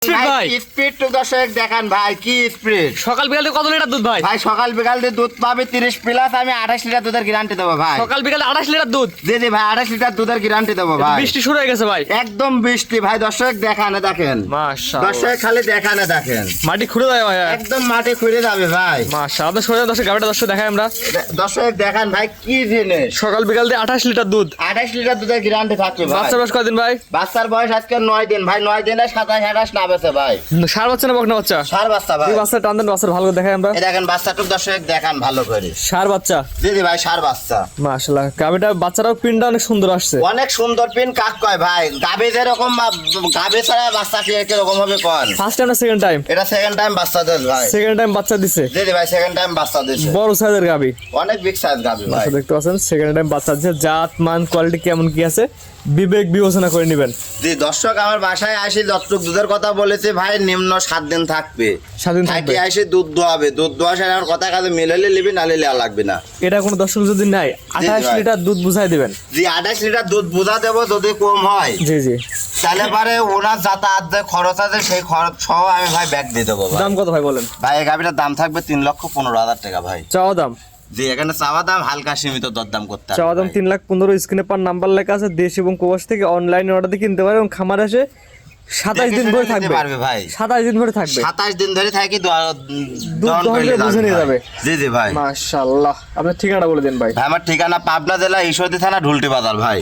ভাই স্পিড তো দর্শক দেখান ভাই কি স্পিড। সকাল বিকালে কত লিটার দুধ ভাই? ভাই সকাল বিকাল দিয়ে দুধ পাবে 30 প্লাস, আমি 28 লিটার দুধের গ্যারান্টি দেবো ভাই। সকাল বিকালে 28 লিটার দুধ? জি জি ভাই 28 লিটার দুধের গ্যারান্টি দেবো ভাই। বৃষ্টি শুরু হয়ে গেছে ভাই, একদম বৃষ্টি ভাই। দর্শক দেখানে দেখেন, মাশাআল্লাহ দর্শক খালি দেখানে দেখেন, মাটি খুঁড়ে দেয় ভাই, একদম মাটি খুঁড়ে যাবে ভাই। মাশাআল্লাহ। সরে দর্শক গাড়িটা দর্শক দেখাই আমরা। দর্শক দেখান ভাই কি জিনিস। সকাল বিকাল দিয়ে 28 লিটার দুধ, 28 লিটার দুধের গ্যারান্টি থাকবে ভাই। বাচ্চার বয়স কয়দিন ভাই? বাচ্চার বয়স আজকে 9 দিন ভাই। 9 দিনে 27 28 নামেছে ভাই। সার বাচ্চা না বকনা বাচ্চা? সার বাচ্চা ভাই। এই বাচ্চা টান দেন, বাচ্চার ভালো করে দেখাই আমরা। এই দেখেন বাচ্চাটুক দর্শক দেখান ভালো করে। সার বাচ্চা? জি জি ভাই সার বাচ্চা। মাশাআল্লাহ। গাবিটা বাচ্চারাও পিনটা অনেক সুন্দর আসছে, অনেক সুন্দর পিন কাক কয় ভাই। গাবে যেরকম গাবে ছাড়া বাচ্চা কিরকম হবে কোন? ফার্স্ট টাইম না সেকেন্ড টাইম? এটা সেকেন্ড টাইম বাচ্চা দেয় ভাই। সেকেন্ড টাইম বাচ্চা দিছে? জি জি ভাই সেকেন্ড টাইম বাচ্চা দিছে। বড় সাইজের গাবি, অনেক বিগ সাইজ গাবে ভাই। আচ্ছা দেখতে পাচ্ছেন সেকেন্ড টাইম বাচ্চা দিছে। জাত মান কোয়ালিটি কেমন কি আছে বিবেক বিবেচনা করে নেবেন। জি দর্শক আমার বাসায় আসি যতটুক দুধের কথা বলেছে ভাই নিম্ন 7 দিন থাকবে। 7 দিন থাকবে? থাকি আসি দুধ দোয়াবে, দুধ দোয়া সেটা আমার কথা কাজে মিলালে নিবি নালে লেয়া লাগবে না। এটা কোনো দর্শক যদি নাই 28 ভাই। লিটার দুধ বুঝাই দিবেন। জি 28 লিটার দুধ বুঝা দেবো, যদি কম হয় জি জি। তাহলে পারে ওনার যাতায়াত যে খরচ আছে সেই খরচ সহ আমি ভাই ব্যাগ দিয়ে দেবো ভাই। দাম কত ভাই বলেন? ভাই এই গাভিটার দাম থাকবে 3,15,000 টাকা ভাই। চাওয়া দাম? জি এখানে চাওয়া দাম হালকা সীমিত দরদাম করতে হবে চাওয়া দাম ভাই। 3,15,000। স্ক্রিনে পার নাম্বার লেখা আছে। দেশ এবং প্রবাস থেকে অনলাইনে অর্ডার দিয়ে কিনতে পারে এবং খামার আসে 27 দিন ধরে দেখে শুনে থাকবে। নিতে পারবে ভাই। 27 দিন ধরে থাকবে, 27 দিন ধরে থাকি দুধ দহন করে বুঝে নিয়ে যাবে। জি জি ভাই। মাশাআল্লাহ। আপনার ঠিকানাটা বলে দেন ভাই। ভাই আমার ঠিকানা পাবনা জেলা ঈশ্বরদী থানা ঢুলটি বাজার ভাই।